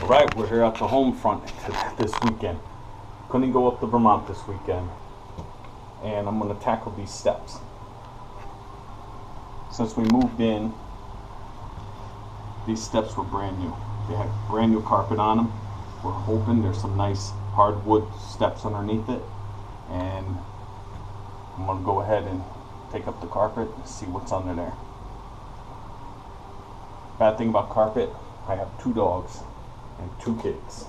Alright, we're here at the home front this weekend. Couldn't go up to Vermont this weekend. And I'm going to tackle these steps. Since we moved in, these steps were brand new. They had brand new carpet on them. We're hoping there's some nice hardwood steps underneath it. And I'm going to go ahead and take up the carpet and see what's under there. Bad thing about carpet, I have 2 dogs and 2 kids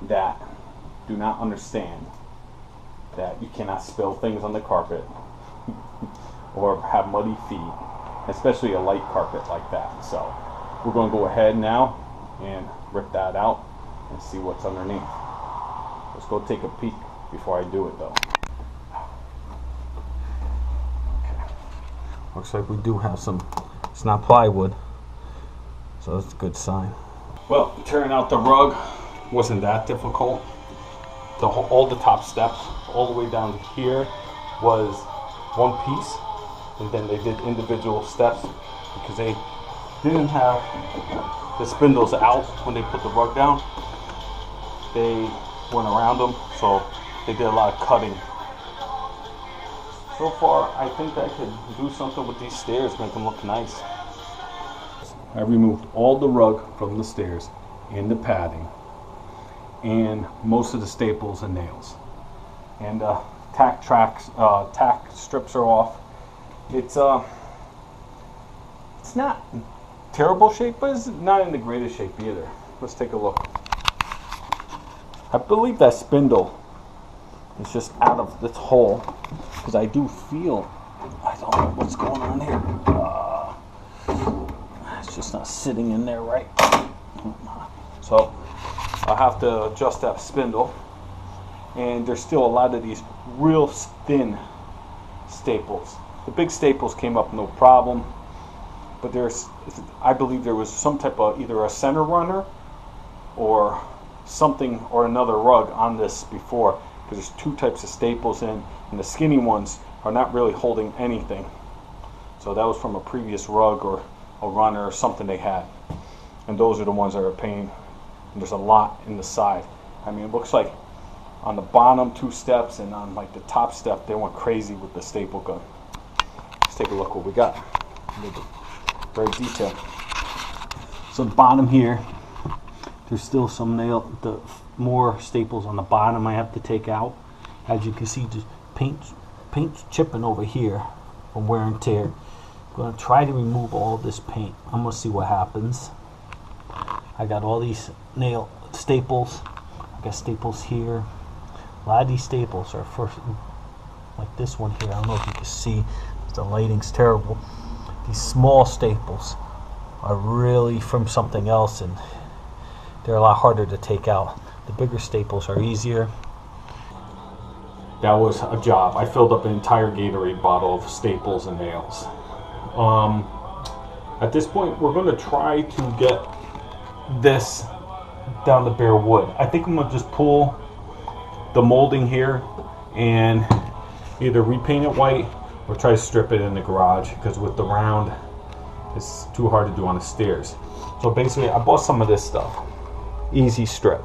that do not understand that you cannot spill things on the carpet or have muddy feet, especially a light carpet like that. So we're going to go ahead now and rip that out and see what's underneath. Let's go take a peek before I do it though. Okay. Looks like we do have some, it's not plywood, so that's a good sign. Well, tearing out the rug wasn't that difficult. All the top steps, all the way down to here, was one piece, and then they did individual steps because they didn't have the spindles out when they put the rug down. They went around them, so they did a lot of cutting. So far, I think I could do something with these stairs, make them look nice. I removed all the rug from the stairs and the padding and most of the staples and nails. And tack strips are off. It's not terrible shape, but it's not in the greatest shape either. Let's take a look. I believe that spindle is just out of this hole because I do feel, I don't know what's going on here. It's just not sitting in there right. So I'll have to adjust that spindle. And there's still a lot of these real thin staples. The big staples came up no problem, but I believe there was some type of either a center runner or something or another rug on this before, because there's 2 types of staples in, and the skinny ones are not really holding anything. So that was from a previous rug or a runner or something they had, and those are the ones that are a pain. And there's a lot in the side. I mean, it looks like on the bottom 2 steps and on like the top step they went crazy with the staple gun. Let's take a look what we got. Very detailed. So the bottom here, there's still some more staples on the bottom I have to take out. As you can see, just paint's chipping over here from wear and tear. I'm going to try to remove all this paint. I'm going to see what happens. I got all these nail staples. I got staples here. A lot of these staples are like this one here. I don't know if you can see. The lighting's terrible. These small staples are really from something else, and they're a lot harder to take out. The bigger staples are easier. That was a job. I filled up an entire Gatorade bottle of staples and nails. At this point, we're going to try to get this down to bare wood. I think I'm going to just pull the molding here and either repaint it white or try to strip it in the garage, because with the round it's too hard to do on the stairs. So basically I bought some of this stuff. Easy strip.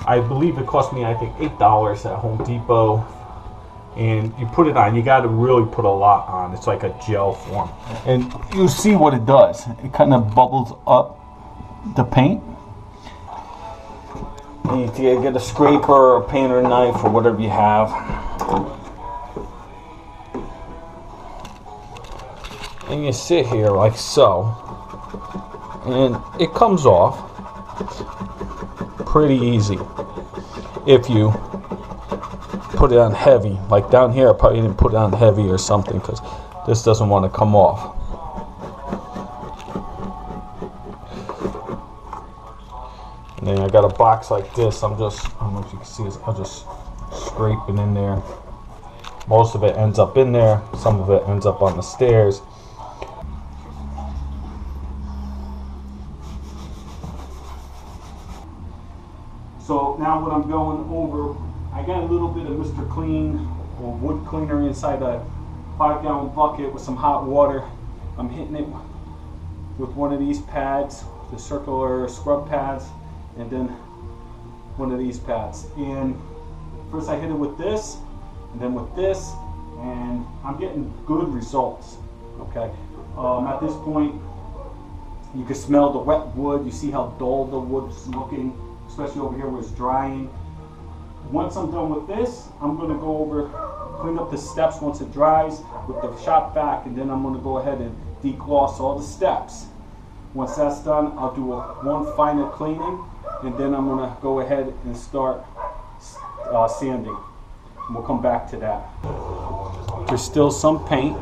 I believe it cost me, I think, $8 at Home Depot. And you put it on, you got to really put a lot on. It's like a gel form. And you see what it does. It kind of bubbles up the paint. You need to get a scraper or a painter knife or whatever you have. And you sit here like so. And it comes off pretty easy if you put it on heavy. Like down here I probably didn't put it on heavy or something, because this doesn't want to come off. And then I got a box like this. I don't know if you can see this, I'm just scraping in there. Most of it ends up in there, some of it ends up on the stairs. So now what I'm going over, I got a little bit of Mr. Clean or wood cleaner inside a 5-gallon bucket with some hot water. I'm hitting it with one of these pads, the circular scrub pads, and then one of these pads. And first I hit it with this, and then with this, and I'm getting good results. Okay, at this point, you can smell the wet wood. You see how dull the wood's looking, especially over here where it's drying. Once I'm done with this, I'm going to go over, clean up the steps once it dries with the shop vac, and then I'm going to go ahead and degloss all the steps. Once that's done, I'll do one final cleaning, and then I'm going to go ahead and start sanding. And we'll come back to that. There's still some paint,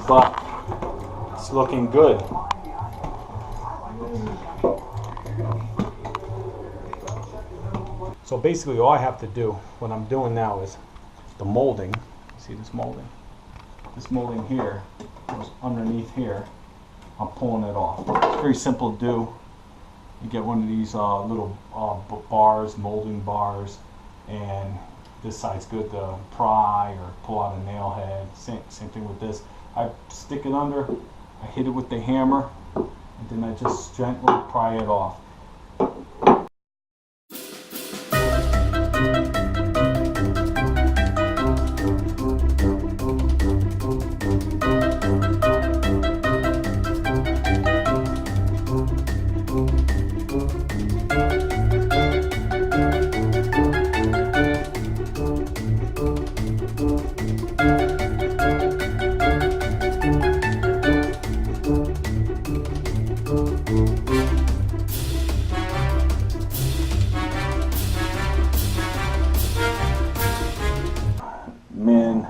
but it's looking good. So basically all I have to do, what I'm doing now is the molding. See this molding? This molding here goes underneath here. I'm pulling it off. It's very simple to do. You get one of these little bars, molding bars, and this side's good to pry or pull out a nail head. Same thing with this. I stick it under, I hit it with the hammer, and then I just gently pry it off.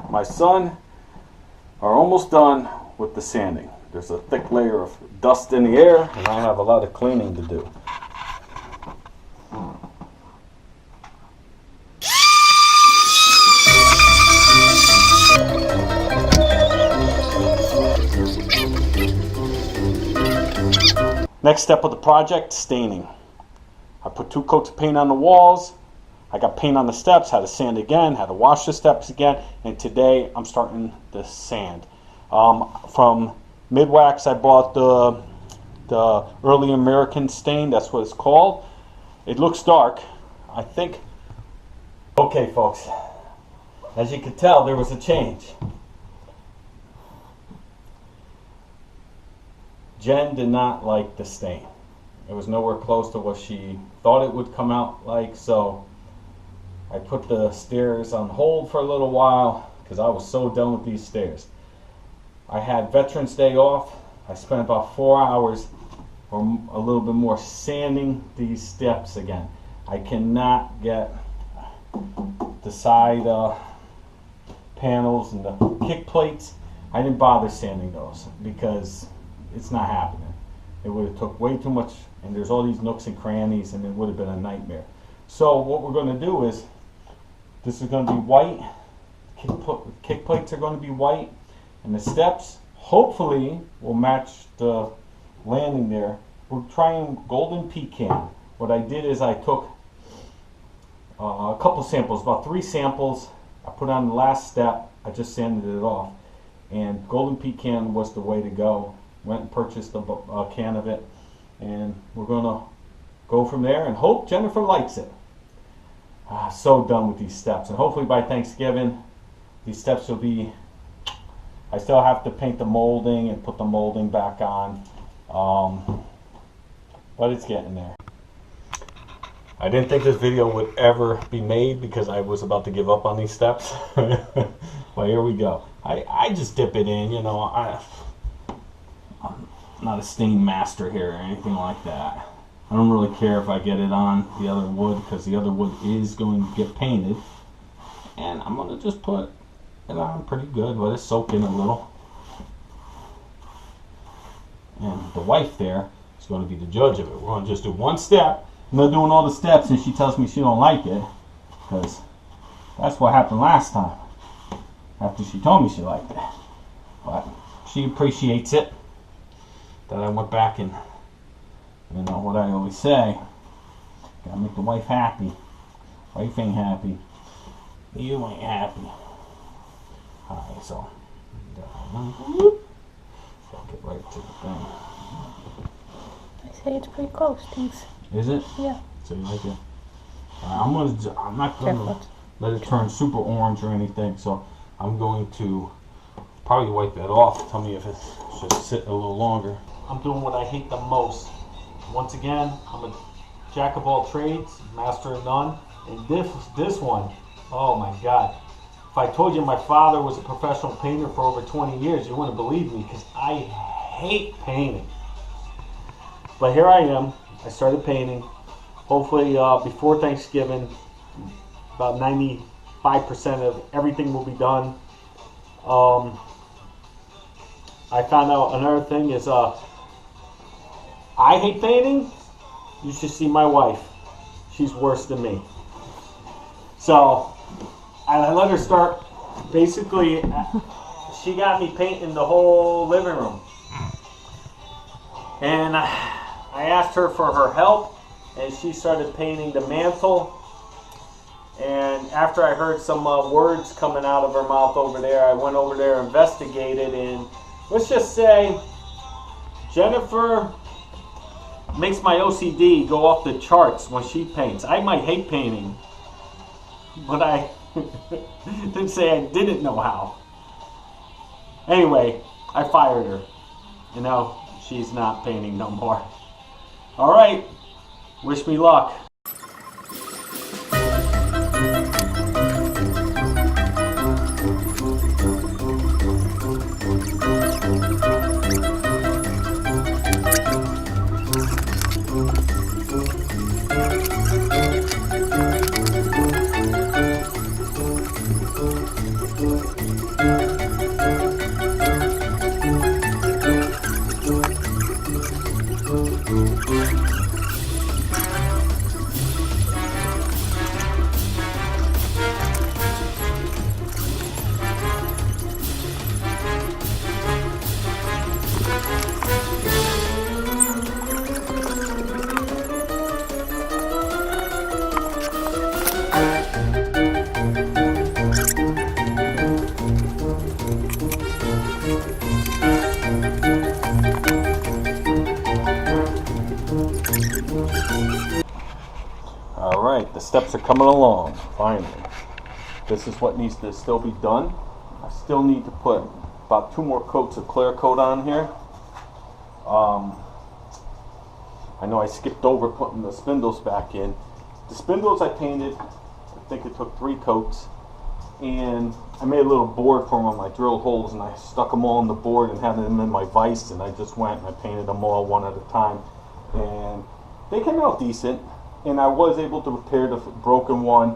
My son are almost done with the sanding. There's a thick layer of dust in the air, and I have a lot of cleaning to do. Next step of the project, staining. I put 2 coats of paint on the walls. I got paint on the steps, had to sand again, had to wash the steps again, and today I'm starting the sand. From Midwax I bought the Early American stain, that's what it's called. It looks dark, I think. Okay folks, as you can tell there was a change. Jen did not like the stain. It was nowhere close to what she thought it would come out like, so I put the stairs on hold for a little while because I was so done with these stairs. I had Veterans Day off. I spent about 4 hours or a little bit more sanding these steps again. I cannot get the side panels and the kick plates. I didn't bother sanding those because it's not happening. It would have took way too much, and there's all these nooks and crannies, and it would have been a nightmare. So what we're going to do is, this is going to be white, kick plates are going to be white, and the steps hopefully will match the landing there. We're trying golden pecan. What I did is I took a couple samples, about 3 samples. I put on the last step, I just sanded it off, and golden pecan was the way to go. Went and purchased a can of it, and we're going to go from there and hope Jennifer likes it. So done with these steps, and hopefully by Thanksgiving these steps will be, I still have to paint the molding and put the molding back on, but it's getting there. I didn't think this video would ever be made because I was about to give up on these steps. Well, here we go. I just dip it in, you know. I'm not a stain master here or anything like that. I don't really care if I get it on the other wood because the other wood is going to get painted. And I'm going to just put it on pretty good, let it soak in a little. And the wife there is going to be the judge of it. We're going to just do one step. I'm not doing all the steps and she tells me she don't like it, because that's what happened last time after she told me she liked it. But she appreciates it that I went back and, you know what I always say, gotta make the wife happy. Wife ain't happy, you ain't happy. Alright, so Get right to the thing. I say it's pretty close, thanks. Is it? Yeah. So you like it? I'm not gonna Careful. let it turn super orange or anything. So I'm going to probably wipe that off. Tell me if it should sit a little longer. I'm doing what I hate the most. Once again, I'm a jack of all trades, master of none. And this one, oh my God. If I told you my father was a professional painter for over 20 years, you wouldn't believe me because I hate painting. But here I am. I started painting. Hopefully before Thanksgiving, about 95% of everything will be done. I found out another thing is I hate painting. You should see my wife. She's worse than me. So I let her start. Basically, she got me painting the whole living room. And I asked her for her help, and she started painting the mantle. And after I heard some words coming out of her mouth over there, I went over there, investigated, and let's just say Jennifer makes my OCD go off the charts when she paints. I might hate painting, but I didn't say I didn't know how. Anyway, I fired her. You know, she's not painting no more. All right, wish me luck. Alright, the steps are coming along, finally. This is what needs to still be done. I still need to put about 2 more coats of clear coat on here. I know I skipped over putting the spindles back in. The spindles I painted, I think it took 3 coats. And I made a little board for them. I drilled holes and I stuck them all on the board and had them in my vise, and I just went and I painted them all one at a time. And they came out decent. And I was able to repair the broken one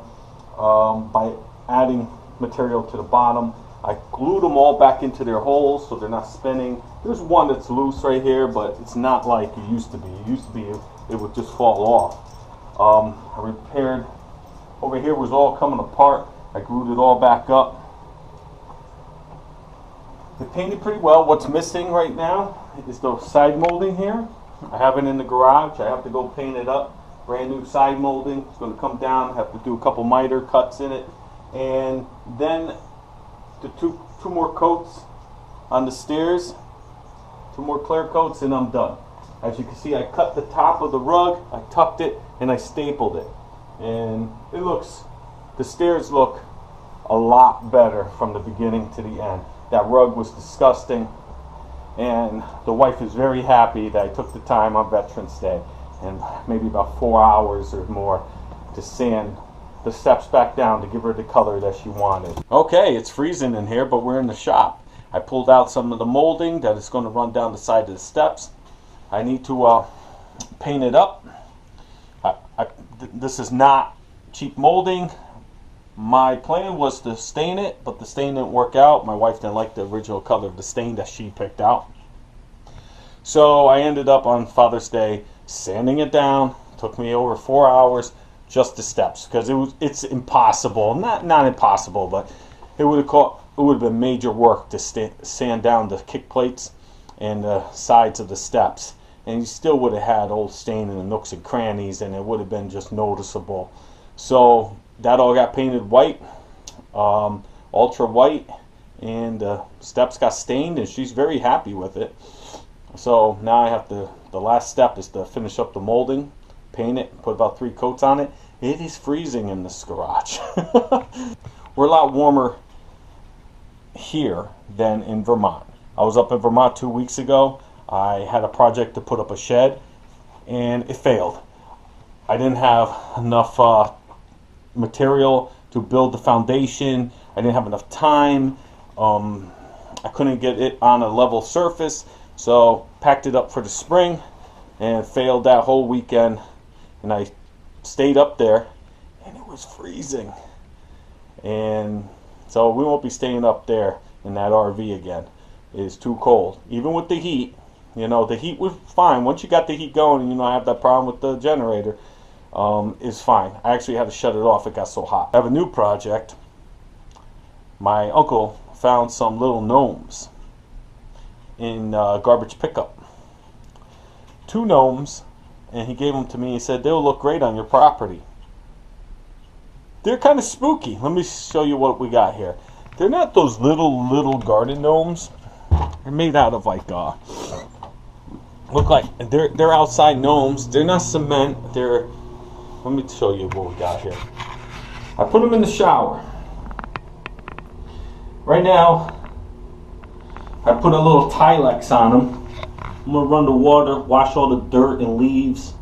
by adding material to the bottom. I glued them all back into their holes so they're not spinning. There's one that's loose right here, but it's not like it used to be. It used to be it would just fall off. I repaired, over here was all coming apart. I glued it all back up. They painted pretty well. What's missing right now is the side molding here. I have it in the garage. I have to go paint it up. Brand new side molding. It's going to come down. I have to do a couple miter cuts in it, and then the two more coats on the stairs, 2 more clear coats, and I'm done. As you can see, I cut the top of the rug, I tucked it, and I stapled it, and the stairs look a lot better from the beginning to the end. That rug was disgusting, and the wife is very happy that I took the time on Veterans Day and maybe about 4 hours or more to sand the steps back down to give her the color that she wanted. Okay, it's freezing in here, but we're in the shop. I pulled out some of the molding that is going to run down the side of the steps. I need to paint it up. This is not cheap molding. My plan was to stain it, but the stain didn't work out. My wife didn't like the original color of the stain that she picked out. So I ended up on Father's Day sanding it down. Took me over 4 hours, just the steps, because it's impossible. Not impossible, but it would have been major work to sand down the kick plates and the sides of the steps, and you still would have had old stain in the nooks and crannies, and it would have been just noticeable. So that all got painted white, ultra white, and steps got stained, and she's very happy with it. So now I have to, the last step is to finish up the molding, paint it, put about 3 coats on it. It is freezing in this garage. We're a lot warmer here than in Vermont. I was up in Vermont 2 weeks ago. I had a project to put up a shed, and it failed. I didn't have enough material to build the foundation. I didn't have enough time. I couldn't get it on a level surface, so packed it up for the spring and failed that whole weekend. And I stayed up there, and it was freezing. And so we won't be staying up there in that RV again. It is too cold. Even with the heat, you know, the heat was fine. Once you got the heat going, you know, I have that problem with the generator, it's fine. I actually had to shut it off. It got so hot. I have a new project. My uncle found some little gnomes in garbage pickup. 2 gnomes, and he gave them to me. He said they'll look great on your property. They're kind of spooky. Let me show you what we got here. They're not those little garden gnomes. They're made out of like look like they're outside gnomes. They're not cement. They're, let me show you what we got here. I put them in the shower. Right now, I put a little Tilex on them. I'm gonna run the water, wash all the dirt and leaves.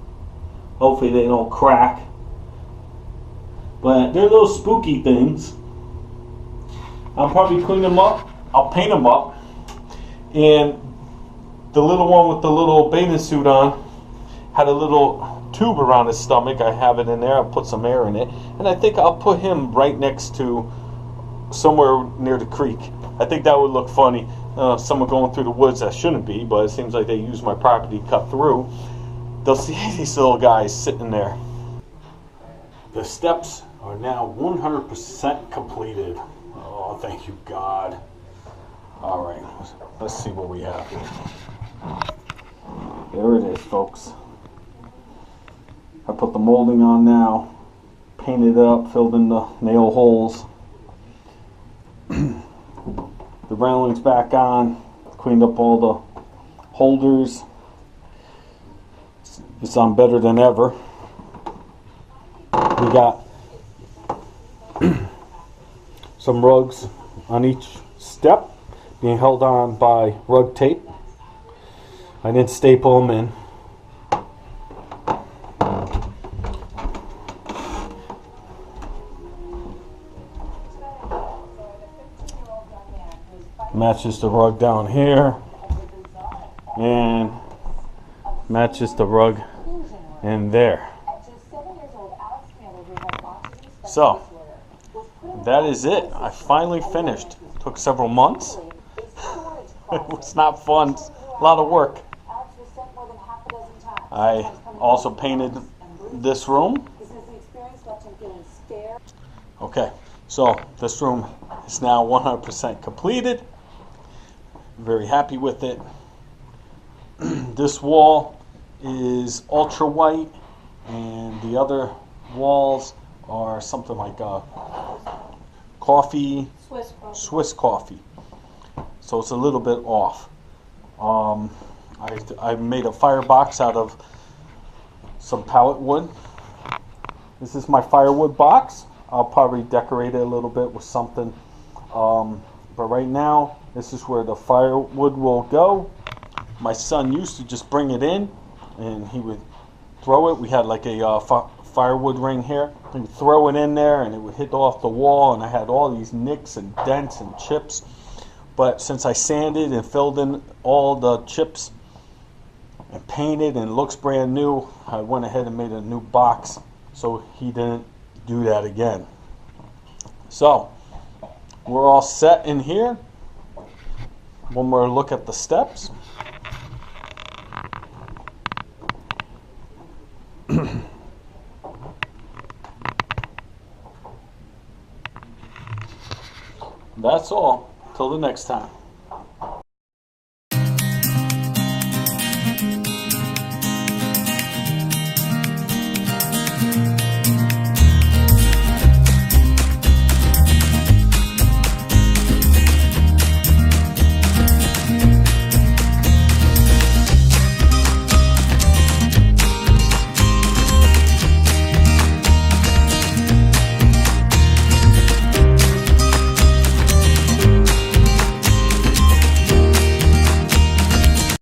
Hopefully they don't crack. But they're little spooky things. I'll probably clean them up. I'll paint them up. And the little one with the little bathing suit on had a little tube around his stomach. I have it in there. I'll put some air in it. And I think I'll put him right next to somewhere near the creek. I think that would look funny. Someone going through the woods that shouldn't be, but it seems like they use my property to cut through. They'll see these little guys sitting there. The steps are now 100% completed. Oh, thank you, God. All right, let's see what we have here. There it is, folks. I put the molding on now, painted it up, filled in the nail holes. The railing's back on, cleaned up all the holders. It's on better than ever. We got some rugs on each step being held on by rug tape. I didn't staple them in. Matches the rug down here and matches the rug in there. So that is it. I finally finished. Took several months. It was not fun. A lot of work. I also painted this room. Okay, so this room is now 100% completed. Very happy with it. This wall is ultra white, and the other walls are something like coffee, Swiss coffee. So it's a little bit off. I made a firebox out of some pallet wood. This is my firewood box. I'll probably decorate it a little bit with something. But right now, this is where the firewood will go. My son used to just bring it in, and he would throw it. We had like a firewood ring here. He would throw it in there, and it would hit off the wall, and I had all these nicks and dents and chips. But since I sanded and filled in all the chips and painted and it looks brand new, I went ahead and made a new box so he didn't do that again. So we're all set in here. One more look at the steps. That's all. Till the next time.